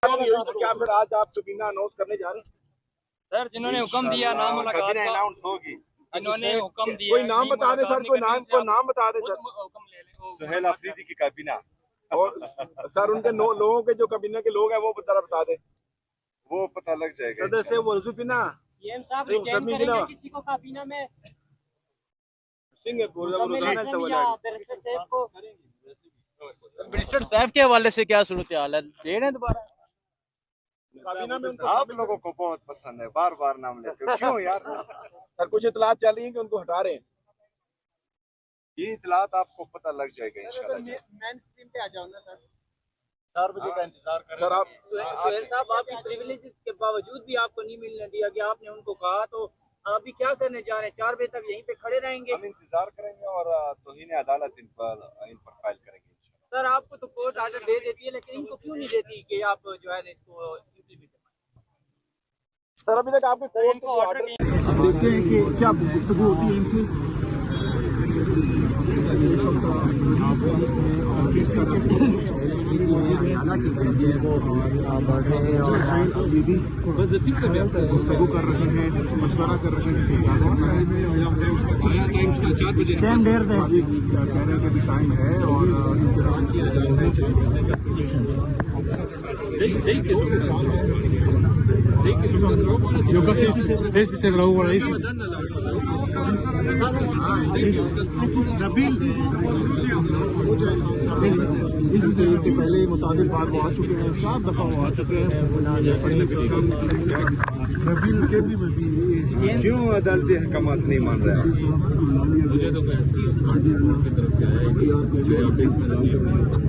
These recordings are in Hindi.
तो क्या फिर आज आप सबीना अनाउंस करने जा रहे हैं? सर जिन्होंने हुक्म दिया नाम मुलाकात का अनाउंस होगी। इन्होंने हुक्म दिया। कोई नाम बता दे सर, कोई नाम बता दे सर। हुक्म ले लें। सुहेल अफरीदी की काबीना और सर उनके लोगों के जो काबीना के लोग हैं वो बता दे, वो पता लग जाएगा। सदस्य वर्जू पिना सीएम साहब रिटेन करेंगे किसी को काबीना में मिनिस्टर साहब के हवाले से क्या सूरत हाल है, दे रहे हैं दोबारा? काबीना में आप लोगों को बहुत पसंद है, बार बार नाम लेते हो, क्यों यार? सर कुछ इतलात चल रही है कि उनको हटा रहे हैं। ये इतलात आपको पता लग जाएगा इंशाल्लाह। मेन स्ट्रीम पे आ जाओ ना सर। 4 बजे का इंतजार कर सर। आप सुहेल साहब आपकी प्रिविलेजेस के बावजूद भी आपको नहीं मिलने दिया कि आपने उनको कहा, तो अभी क्या करने जा रहे हैं? 4 बजे तक यहीं पे खड़े रहेंगे? हम इंतजार करेंगे और तौहीन अदालत इन पर फाइल करेंगे। सर आपको तो कोर्ट आर्डर दे देती है, लेकिन इनको क्यों नहीं देती कि आप जो है इसको इम्प्लीमेंट करें? सर अभी तक आपके कोर्ट को ऑर्डर देखते हैं कि क्या गुफ्तगू होती है इनसे। गुफ्तगू कर रहे हैं, मशवरा कर रहे हैं कि क्या होना है। अभी कह रहे हैं कि अभी टाइम है और इससे पहले मुताबिक बार वो आ चुके हैं, 4 दफा वो आ चुके हैं। क्यों अदालती हकामात नहीं मान रहे हैं?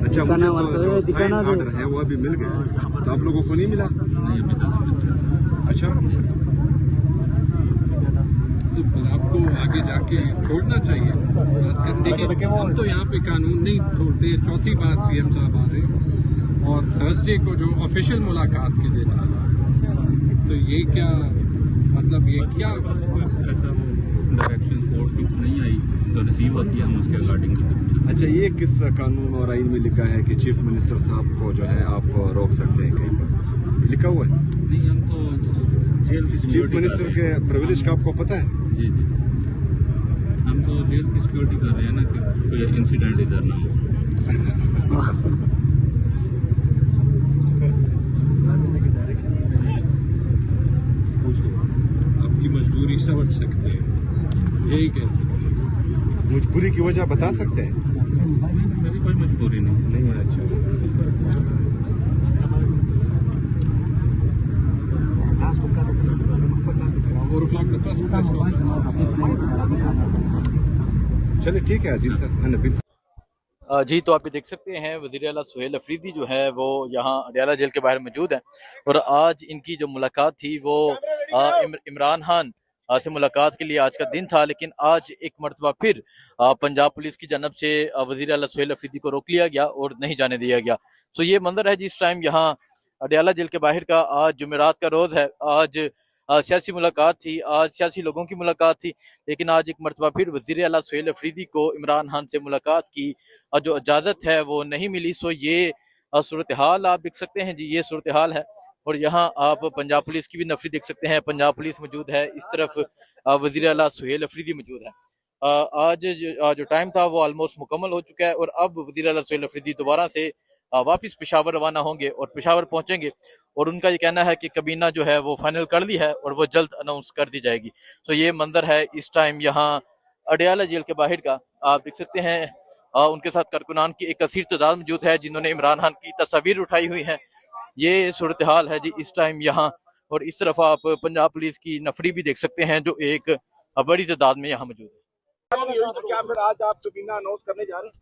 अच्छा, मुझे ऑर्डर है वो अभी मिल गया, तो आप लोगों को नहीं मिला? अच्छा, आपको आगे जाके छोड़ना चाहिए। देखिए हम तो यहाँ पे कानून नहीं छोड़ते। 4थी बार सीएम साहब आ रहे हैं और थर्सडे को जो ऑफिशियल मुलाकात के दिन आ रहा है, तो ये क्या मतलब, ये क्या ऐसा डायरेक्शन कोर्ट की नहीं आई तो रिसीव होती है, हम उसके अकॉर्डिंग। अच्छा, ये किस कानून और आइन में लिखा है कि चीफ मिनिस्टर साहब को जो है आप रोक सकते हैं कहीं पर? लिखा हुआ है? नहीं, हम तो जेल की चीफ मिनिस्टर के प्रिविलेज का आपको पता है? जी जी, हम तो जेल की सिक्योरिटी कर रहे हैं ना कि कोई इंसिडेंट इधर ना हो। आपकी मजबूरी समझ सकते हैं, यही कह सकते हैं। मजबूरी की वजह बता सकते हैं? मेरी कोई मजबूरी नहीं है। अच्छा, चलिए ठीक है अजीज सर। जी, तो आप ये देख सकते हैं वज़ीर आला सुहेल अफरीदी जो है वो यहाँ अडयाला जेल के बाहर मौजूद है और आज इनकी जो मुलाकात थी वो इमरान खान से मुलाकात के लिए आज का दिन था, लेकिन आज एक मरतबा फिर पंजाब पुलिस की जानब से वज़ीर आला सुहेल अफरीदी को रोक लिया गया और नहीं जाने दिया गया। तो ये मंजर है जिस टाइम यहाँ अडयाला जेल के बाहर का आज जुमेरात का रोज़ है, आज सियासी मुलाकात थी, आज सियासी लोगों की मुलाकात थी, लेकिन आज एक मरतबा फिर वज़ीर आला सुहेल अफरीदी को इमरान खान से मुलाकात की जो इजाज़त है वो नहीं मिली। सो ये सूरत हाल आप देख सकते हैं जी, ये सूरत हाल है। और यहाँ आप पंजाब पुलिस की भी नफरी देख सकते हैं, पंजाब पुलिस मौजूद है, इस तरफ वज़ीर आला सुहेल अफरीदी मौजूद है। आज जो टाइम था वो ऑलमोस्ट मुकम्मल हो चुका है और अब वज़ीर आला सुहेल अफरीदी दोबारा से वापस पेशावर रवाना होंगे और पेशावर पहुंचेंगे और उनका ये कहना है कि काबीना जो है वो फाइनल कर ली है और वो जल्द अनाउंस कर दी जाएगी। तो ये मंजर है इस टाइम यहाँ अडयाला जेल के बाहर का, आप देख सकते हैं। उनके साथ कारकुनान की एक कसीर तादाद मौजूद है जिन्होंने इमरान खान की तस्वीर उठाई हुई है। ये सूरत हाल है जी इस टाइम यहाँ। और इस तरफ आप पंजाब पुलिस की नफरी भी देख सकते हैं जो एक बड़ी तादाद में यहाँ मौजूद है। तो क्या फिर आज आप सबीना अनाउंस करने जा रहे हैं?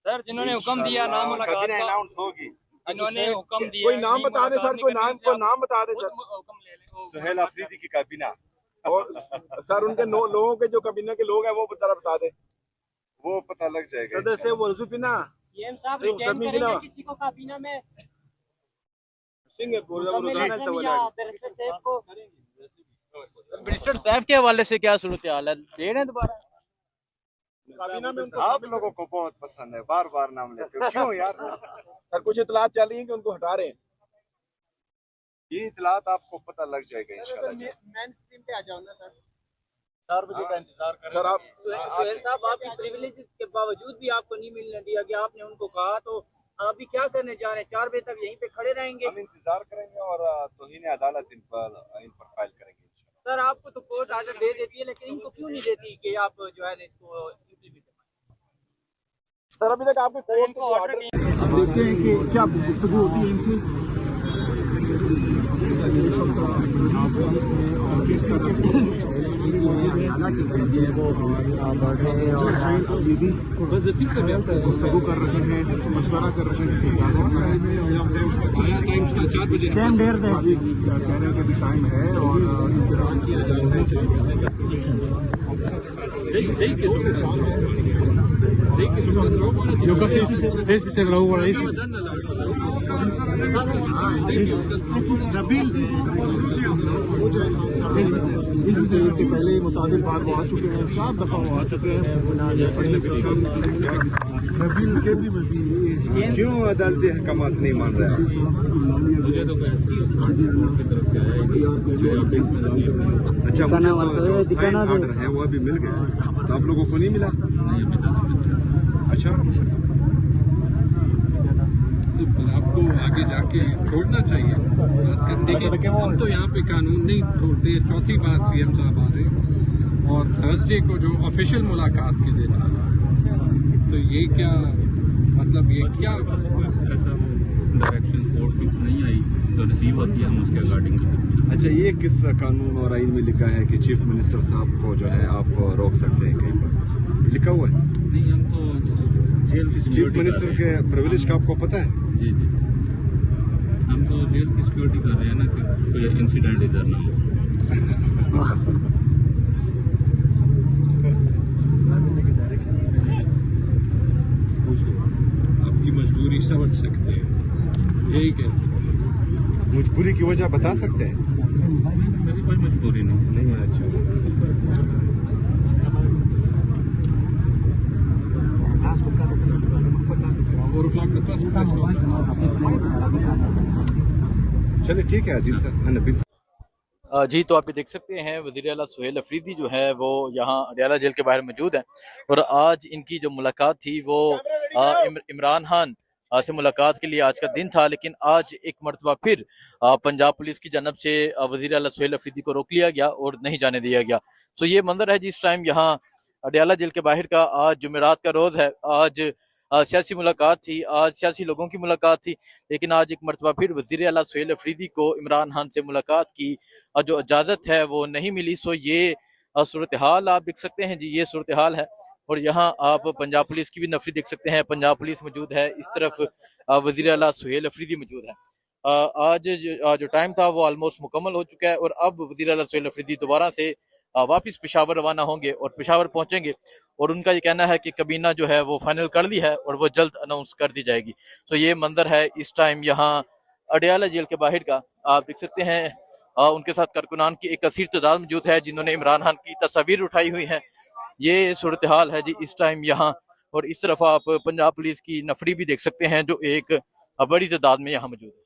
सर जिन्होंने हुक्म दिया नाम मुलाकात का अनाउंस होगी। इन्होंने हुक्म दिया। कोई नाम बता दे सर, कोई नाम बता दे सर। हुक्म ले लें। सुहेल अफरीदी की काबीना और सर उनके लोगों के जो काबीना के लोग हैं वो बता दे, वो पता लग जाएगा। सदस्य वर्जू पिना सीएम साहब रिटेन करेंगे किसी को काबीना में मिनिस्टर साहब के हवाले से क्या सूरत हाल है, दे रहे हैं दोबारा? काबीना में आप लोगों को बहुत पसंद है, बार बार नाम लेते हो, क्यों यार? सर कुछ इतलात चल रही है कि उनको हटा रहे हैं। ये इतलात आपको पता लग जाएगा इंशाल्लाह। मेन स्ट्रीम पे आ जाओ ना सर। 4 बजे का इंतजार करें। सर आप सुहेल साहब, आपकी प्रिविलेजेस के बावजूद भी आपको नहीं मिलने दिया गया, आपने उनको कहा, तो अभी क्या करने जा रहे हैं? 4 बजे तक यहीं पे खड़े रहेंगे? हम इंतजार करेंगे और तौहीन अदालत इन पर फाइल करेंगे इंशाल्लाह। सर, आपको तो कोर्ट आर्डर दे देती है, लेकिन इनको क्यों नहीं देती कि आप जो है ना इसको इम्प्लीमेंट करें? सर अभी तक आपके कोर्ट को ऑर्डर देखते हैं कि क्या गुफ्तगू होती है इनसे और किस तरह गुफ्तगू कर रहे हैं, मशवरा कर रहे हैं कि क्या होना है। टाइम 4 बजे अभी कह रहे हैं कि अभी टाइम है और इंतजार किया जा रहा है। इससे पहले मुताबिक बार वो आ चुके हैं, 4 दफा वो आ चुके हैं। क्यों अदालती हकामात नहीं मान रहे हैं? अच्छा, मुझे जो साइन ऑर्डर है वो अभी मिल गया, तो आप लोगों को नहीं मिला? अच्छा, आपको आगे जाके छोड़ना चाहिए बात करने के। हम तो यहाँ पे कानून नहीं छोड़ते। 4थी बार सीएम साहब आ रहे हैं और थर्सडे को जो ऑफिशियल मुलाकात के दिन आ रहा है, तो ये क्या मतलब, ये क्या डायरेक्शन कोर्ट की नहीं आई तो रिसीव होती है, हम उसके अकॉर्डिंग। अच्छा, ये किस कानून और आइन में लिखा है कि चीफ मिनिस्टर साहब को जो है आप रोक सकते हैं कहीं पर? लिखा हुआ है? नहीं, हम तो जेल की चीफ मिनिस्टर के प्रिविलेज का आपको पता है? जी जी, हम तो जेल की सिक्योरिटी कर रहे हैं ना कि कोई इंसिडेंट इधर ना हो। आपकी मजबूरी समझ सकते हैं, यही कह सकते हैं। मजबूरी की वजह बता सकते हैं? मेरी कोई मजबूरी नहीं है। अच्छा, 4 o'clock के पास प्रेस कॉन्फ्रेंस। चलिए ठीक है अजील सर, नबील सर। जी, तो आप ये देख सकते हैं वज़ीर आला सुहेल अफरीदी जो है वो यहाँ अडयाला जेल के बाहर मौजूद है और आज इनकी जो मुलाकात थी वो इमरान खान से मुलाकात के लिए आज का दिन था, लेकिन आज एक मरतबा फिर पंजाब पुलिस की जानब से वज़ीर आला सुहेल अफरीदी को रोक लिया गया और नहीं जाने दिया गया। तो ये मंजर है जिस टाइम यहाँ अडयाला जेल के बाहर का। आज जुमेरात का रोज़ है, आज सियासी मुलाकात थी, आज सियासी लोगों की मुलाकात थी, लेकिन आज एक मरतबा फिर वज़ीर आला सुहेल अफरीदी को इमरान खान से मुलाकात की जो इजाज़त है वो नहीं मिली। सो ये सूरत हाल आप देख सकते हैं जी, ये सूरत हाल है। और यहाँ आप पंजाब पुलिस की भी नफरी देख सकते हैं, पंजाब पुलिस मौजूद है, इस तरफ वज़ीर आला सुहेल अफरीदी मौजूद है। आज जो टाइम था वो ऑलमोस्ट मुकम्मल हो चुका है और अब वज़ीर आला सुहेल अफरीदी दोबारा से वापस पेशावर रवाना होंगे और पेशावर पहुंचेंगे और उनका ये कहना है कि कबीना जो है वो फाइनल कर ली है और वो जल्द अनाउंस कर दी जाएगी। तो ये मंजर है इस टाइम यहाँ अडयाला जेल के बाहर का, आप देख सकते हैं। उनके साथ कारकुनान की एक कसीर तादाद मौजूद है जिन्होंने इमरान खान की तस्वीर उठाई हुई है। ये सूरत हाल है जी इस टाइम यहाँ। और इस तरफ आप पंजाब पुलिस की नफरी भी देख सकते हैं जो एक बड़ी तादाद में यहाँ मौजूद है।